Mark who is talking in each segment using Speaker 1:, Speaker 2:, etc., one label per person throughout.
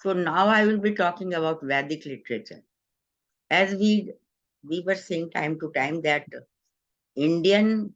Speaker 1: So now I will be talking about Vedic literature. As we were saying time to time that Indian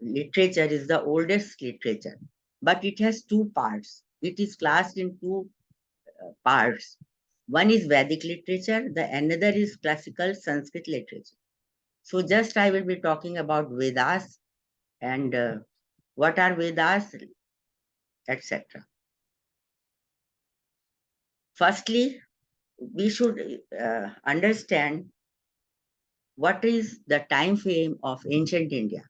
Speaker 1: literature is the oldest literature, but it has two parts. It is classed in two parts. One is Vedic literature, the another is classical Sanskrit literature. So just I will be talking about Vedas and what are Vedas, etc. Firstly, we should understand what is the time frame of ancient India.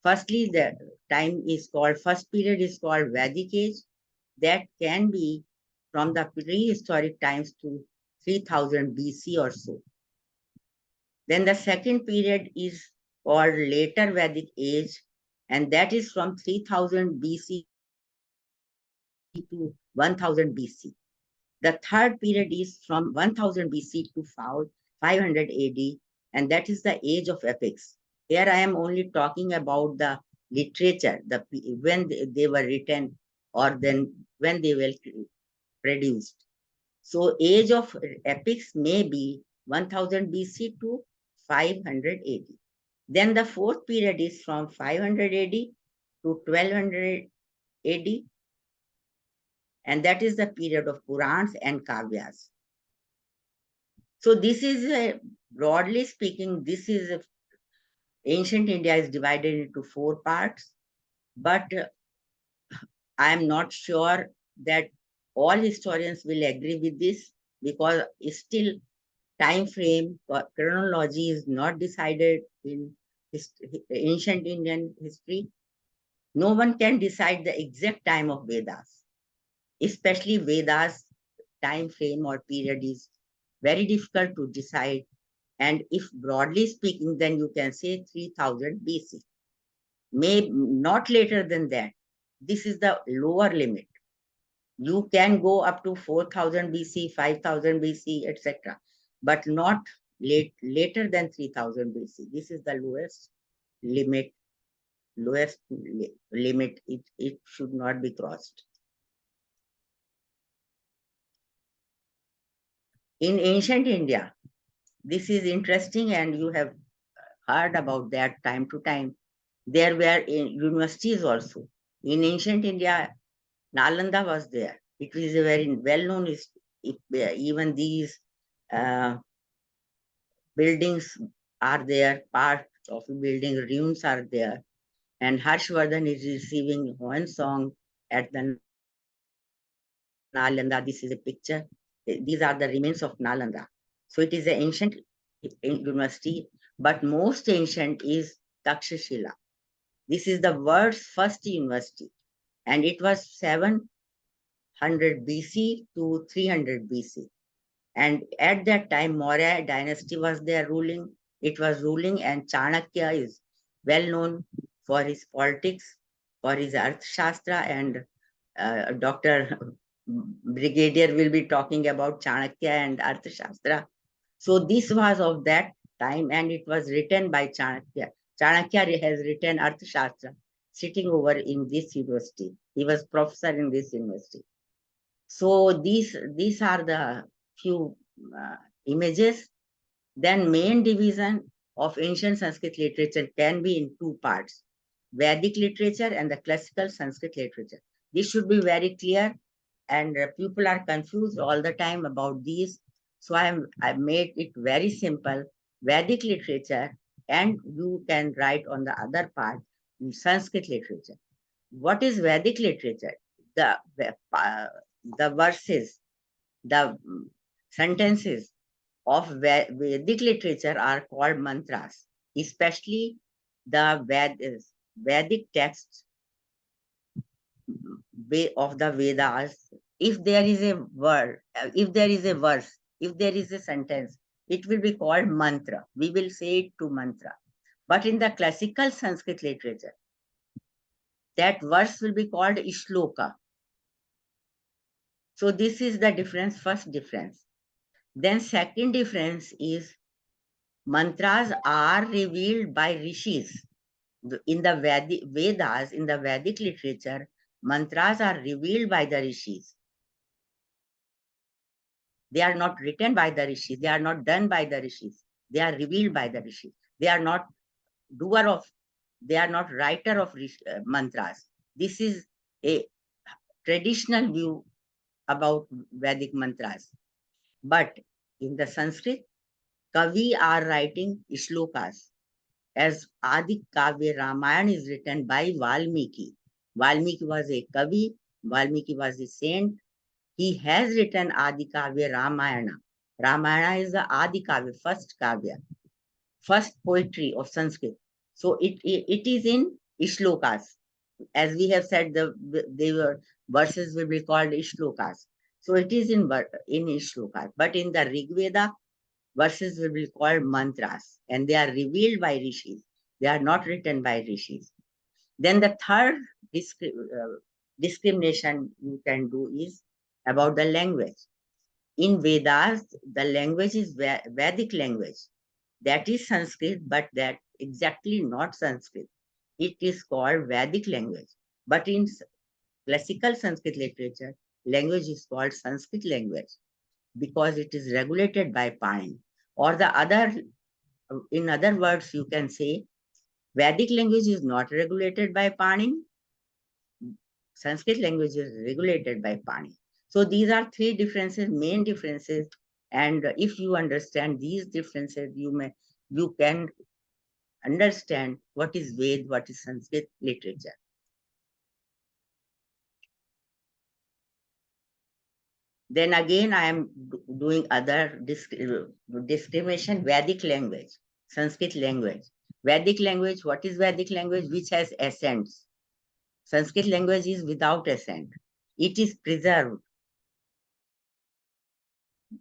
Speaker 1: Firstly, the first period is called Vedic age. That can be from the prehistoric times to 3000 BC or so. Then the second period is called later Vedic age, and that is from 3000 BC to 1000 BC. The third period is from 1000 BC to 500 AD, and that is the age of epics. Here I am only talking about the literature, when they were written or then when they were produced. So age of epics may be 1000 BC to 500 AD. Then the fourth period is from 500 AD to 1200 AD, and that is the period of Purans and Kavyas. So this is broadly speaking, ancient India is divided into four parts, but I am not sure that all historians will agree with this because still time frame chronology is not decided in ancient Indian history. No one can decide the exact time of Vedas, especially Vedas time frame or period is very difficult to decide. And if broadly speaking, then you can say 3000 BC, may not later than that. This is the lower limit. You can go up to 4000 BC, 5000 BC, etc., but not later than 3000 BC. This is the limit, lowest limit. It should not be crossed. In ancient India, this is interesting, and you have heard about that time to time. There were universities also. In ancient India, Nalanda was there. It is a very well-known, even these uh, buildings are there, part of the building ruins are there. And Harshvardhan is receiving one song at the Nalanda. This is a picture. These are the remains of Nalanda. So it is an ancient university, but most ancient is Takshashila. This is the world's first university, and it was 700 BC to 300 BC. And at that time, Maurya dynasty was there ruling. It was ruling, and Chanakya is well known for his politics, for his Arthashastra, and Dr. Brigadier will be talking about Chanakya and Arthashastra. So this was of that time, and it was written by Chanakya. Chanakya has written Arthashastra, sitting over in this university. He was professor in this university. So these are the few images. Then main division of ancient Sanskrit literature can be in two parts: Vedic literature and the classical Sanskrit literature. This should be very clear, and people are confused all the time about these. So I made it very simple. Vedic literature, and you can write on the other part Sanskrit literature. What is Vedic literature? The verses, the sentences of Vedic literature are called mantras, especially the Vedic texts of the Vedas. If there is a word, if there is a verse, if there is a sentence, it will be called mantra. We will say it to mantra. But in the classical Sanskrit literature, that verse will be called ishloka. So this is the difference, first difference. Then second difference is mantras are revealed by rishis. In the Vedas, in the Vedic literature, mantras are revealed by the rishis. They are not written by the rishis. They are not done by the rishis. They are revealed by the rishis. They are not doer of, they are not writer of mantras. This is a traditional view about Vedic mantras. But in the Sanskrit, Kavi are writing shlokas. As Adi Kavya Ramayana is written by Valmiki. Valmiki was a Kavi, Valmiki was a saint. He has written Adi Kavya Ramayana. Ramayana is the Adi Kavya, first Kavya, first poetry of Sanskrit. So it is in shlokas. As we have said, they were verses will be called shlokas. So it is in shlokas. But in the Rig Veda, verses will be called mantras, and they are revealed by rishis. They are not written by rishis. Then the third discrimination you can do is about the language. In Vedas, the language is Vedic language. That is Sanskrit, but that exactly not Sanskrit. It is called Vedic language. But in classical Sanskrit literature, language is called Sanskrit language because it is regulated by Pani. Or the other, in other words, you can say Vedic language is not regulated by Pani. Sanskrit language is regulated by Pani. So these are three differences, main differences. And if you understand these differences, you can understand what is Ved, what is Sanskrit literature. Then again, I am doing other discrimination, Vedic language, Sanskrit language. Vedic language, what is Vedic language? Which has accents. Sanskrit language is without accent. It is preserved.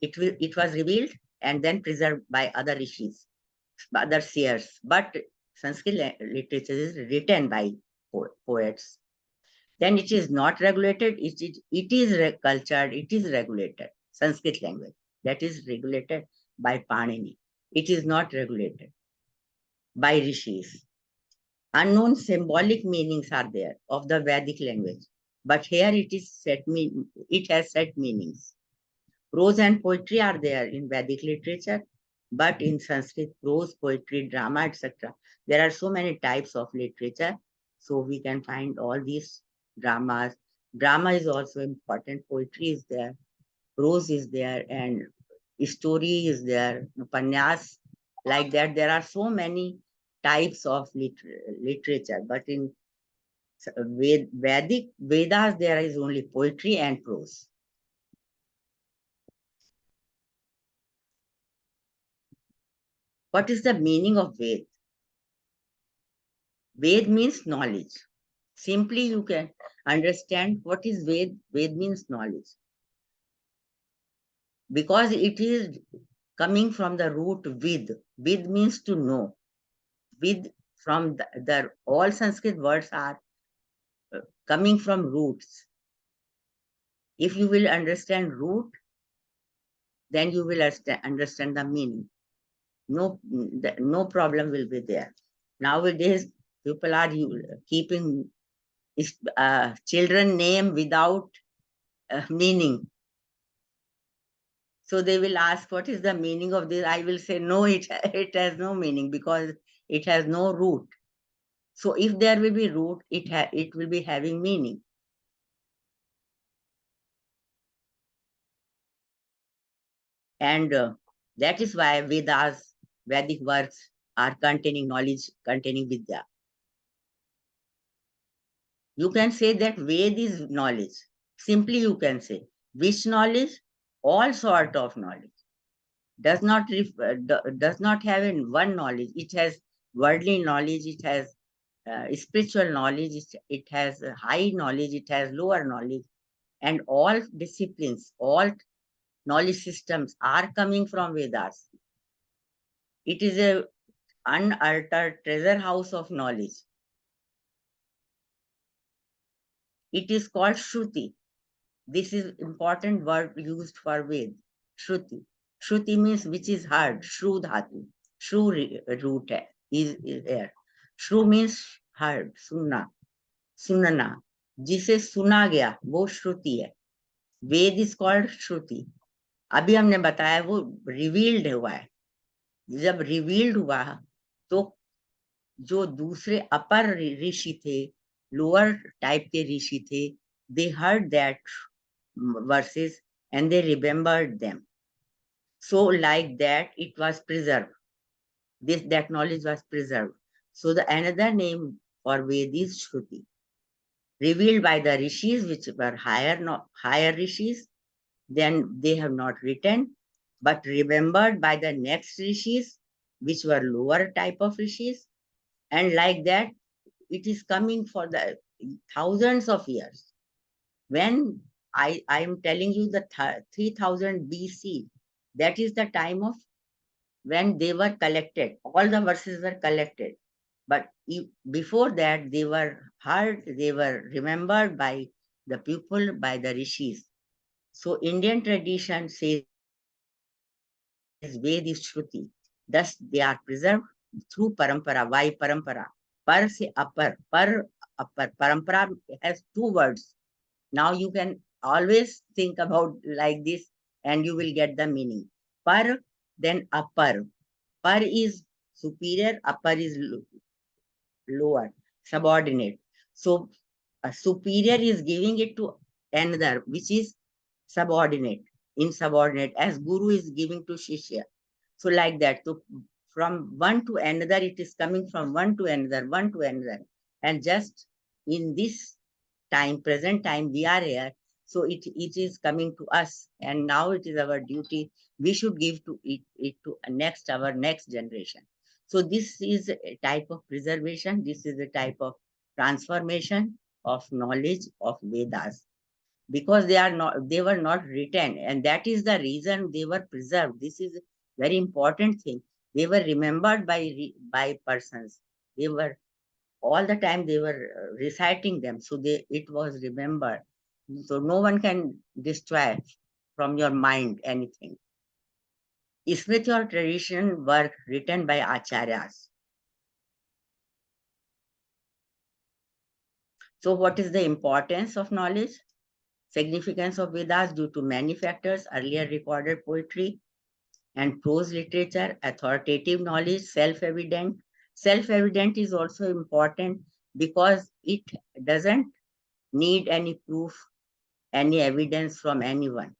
Speaker 1: It was revealed and then preserved by other rishis, other seers. But Sanskrit literature is written by poets. Then it is not regulated. It is cultured. It is regulated. Sanskrit language that is regulated by Panini. It is not regulated by rishis. Unknown symbolic meanings are there of the Vedic language, but here it has set meanings. Prose and poetry are there in Vedic literature, but in Sanskrit, prose, poetry, drama, etc. There are so many types of literature, so we can find all these dramas. Drama is also important. Poetry is there, prose is there, and story is there, upanyas, like that. There are so many types of literature, but in Vedic Vedas, there is only poetry and prose. What is the meaning of Ved? Ved means knowledge. Simply, you can understand what is Ved. Ved means knowledge. Because it is coming from the root Vid. Vid means to know. Vid from the all Sanskrit words are coming from roots. If you will understand root, then you will understand the meaning. No problem will be there. Nowadays, people are keeping children name without meaning. So they will ask, what is the meaning of this? I will say, no, it has no meaning because it has no root. So if there will be root, it will be having meaning. And that is why Vedas, Vedic works are containing knowledge, containing Vidya. You can say that Ved is knowledge. Simply you can say, which knowledge? All sort of knowledge. Does not have in one knowledge. It has worldly knowledge, it has spiritual knowledge, it has high knowledge, it has lower knowledge, and all disciplines, all knowledge systems are coming from Vedas. It is a unaltered treasure house of knowledge. It is called Shruti. This is important word used for Ved. Shruti. Shruti means which is heard. Shru dhatu. Shru root is there. Shru means heard. Sunna. Sunana. जिसे सुना गया वो श्रुति है. Ved is called Shruti. अभी हमने बताया वो revealed हुआ है। जब रिवील्ड हुआ तो जो दूसरे अपर ऋषि थे, लोअर टाइप के ऋषि थे, दे heard that verses and they remembered them. So like that it was preserved. That knowledge was preserved. So the another name for Ved is Shruti, revealed by the rishis, which were higher rishis. Then they have not written, but remembered by the next rishis, which were lower type of rishis. And like that, it is coming for the thousands of years. When I am telling you the 3000 BC, that is the time of when they were collected. All the verses were collected. But before that, they were heard, they were remembered by the people, by the rishis. So Indian tradition says Ved is Shruti. Thus they are preserved through parampara. Why parampara? Par se upper, upper. Parampara has two words. Now you can always think about like this and you will get the meaning. Par, then upper. Par is superior, upper is lower, subordinate. So a superior is giving it to another, which is subordinate, insubordinate, as guru is giving to shishya. So like that. So from one to another, it is coming from one to another, one to another. And just in this time, present time, we are here. So it is coming to us. And now it is our duty. We should give to it to our next generation. So this is a type of preservation. This is a type of transformation of knowledge of Vedas, because they were not written, and that is the reason they were preserved. This is a very important thing. They were remembered by persons. They were all the time they were reciting them, so it was remembered. So no one can destroy from your mind anything. Smriti or tradition work written by acharyas. So what is the importance of knowledge? Significance of Vedas due to many factors: earlier recorded poetry and prose literature, authoritative knowledge, self-evident. Self-evident is also important because it doesn't need any proof, any evidence from anyone.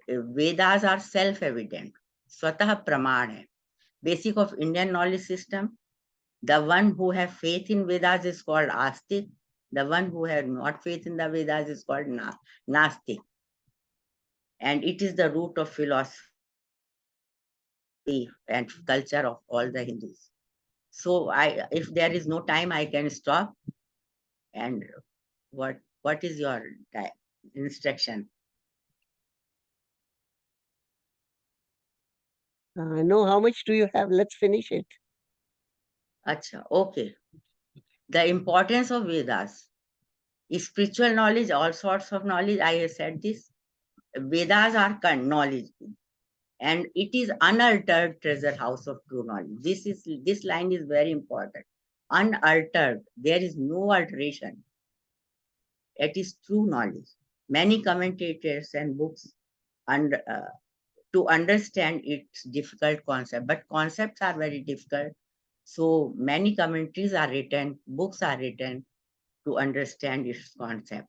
Speaker 1: Vedas are self-evident. Swatah praman hai. Basic of Indian knowledge system. The one who have faith in Vedas is called Astik. The one who have not faith in the Vedas is called Nastik. And it is the root of philosophy and culture of all the Hindus. So if there is no time, I can stop. And what is your instruction?
Speaker 2: No, how much do you have? Let's finish it.
Speaker 1: Acha, okay. The importance of Vedas. Spiritual knowledge, all sorts of knowledge. I have said this. Vedas are knowledge, and it is unaltered treasure house of true knowledge. This line is very important. Unaltered. There is no alteration. It is true knowledge. Many commentators and books and to understand its difficult concept, but concepts are very difficult. So many commentaries are written, books are written to understand its concept.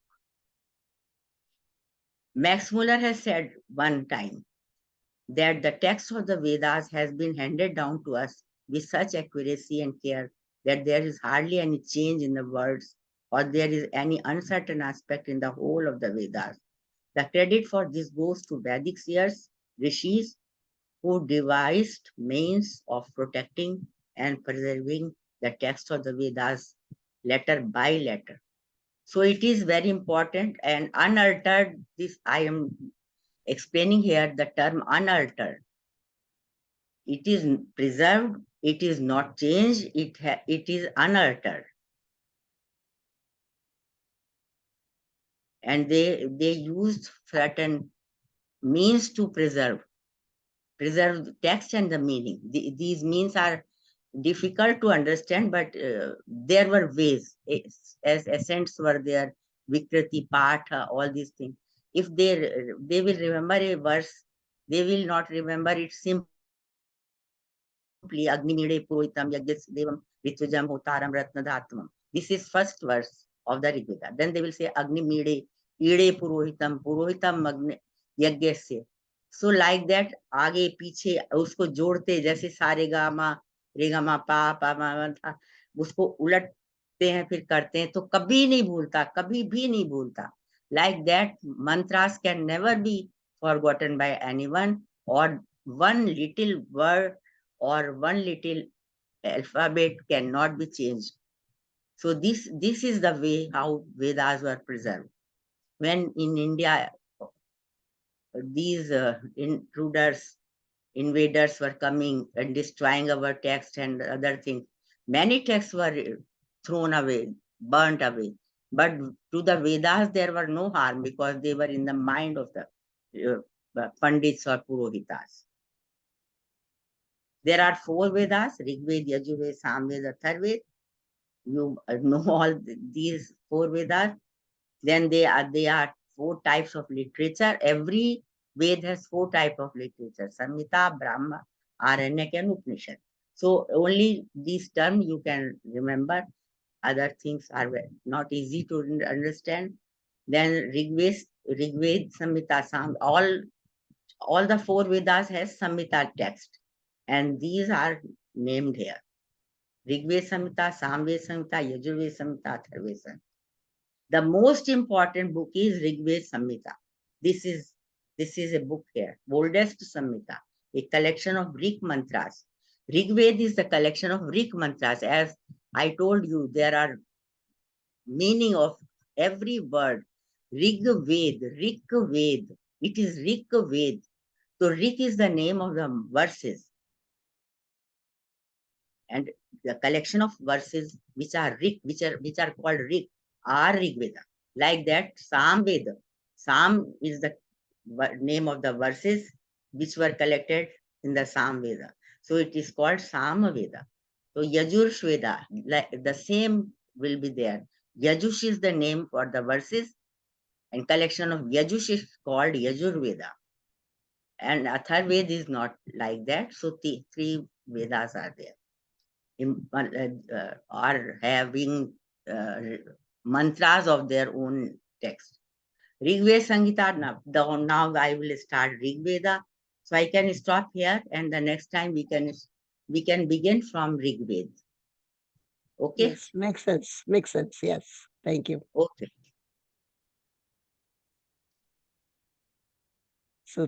Speaker 1: Max Muller has said one time that the text of the Vedas has been handed down to us with such accuracy and care that there is hardly any change in the words or there is any uncertain aspect in the whole of the Vedas. The credit for this goes to Vedic seers, rishis, who devised means of protecting and preserving the text of the Vedas letter by letter. So it is very important and unaltered. This I am explaining here the term unaltered. It is preserved, it is not changed, it is unaltered. And they used certain means to preserve the text and the meaning. These means are difficult to understand, but there were ways, as accents were there, Vikriti, Patha, all these things. If they will remember a verse They will not remember it simply Agnimide Purohitam Yagyas Devam Ritvajam Hotaram Ratnadhatmam. This is first verse of the Rig Veda. Then they will say Agnimide Ide Purohitam Purohitam Magne Yagyasya. So like that आगे पीछे उसको जोड़ते जैसे सारे gamma ray gamma पा मा था उसको उलटते हैं फिर करते हैं तो कभी नहीं भूलता कभी भी नहीं भूलता. Like that mantras can never be forgotten by anyone, or one little word or one little alphabet cannot be changed. So this is the way how Vedas were preserved. When in India these intruders, invaders were coming and destroying our text and other things, many texts were thrown away, burnt away. But to the Vedas, there were no harm because they were in the mind of the Pandits or Purohitas. There are 4 Vedas, Rig Veda, Yajurveda, Samveda, Atharveda. You know all these 4 Vedas. Then they are 4 types of literature. Every Ved has 4 types of literature: Samhita, Brahma, Aranyak, and Upanishad. So only these terms you can remember. Other things are not easy to understand. Then Rig Veda, Samhita, Sam, all the 4 Vedas has Samhita text, and these are named here: Rig Veda Samhita, Samveda Samhita, Yajurveda Samhita, Atharveda Samhita. The most important book is Rig Veda Samhita. This is this is a book here, oldest Samhita, a collection of Rig mantras. Rig Veda is the collection of Rig mantras. As I told you, there are meaning of every word. Rig Ved, Rig Ved. It is Rig Ved. So Rig is the name of the verses, and the collection of verses which are Rig, which are called Rig, are Rig Veda. Like that, Sam Veda. Sam is the name of the verses which were collected in the Sam Veda. So it is called Sama Veda. So Yajur Shveda, like the same will be there. Yajush is the name for the verses, and collection of Yajush is called Yajur Veda. And Atharved is not like that. So the 3 Vedas are there. Are having uh, mantras of their own text. Rig Veda Sangita, now I will start Rig Veda. So I can stop here, and the next time we can begin from Rig Veda. Okay?
Speaker 2: Yes, makes sense. Makes sense. Yes. Thank you.
Speaker 1: Okay.
Speaker 2: So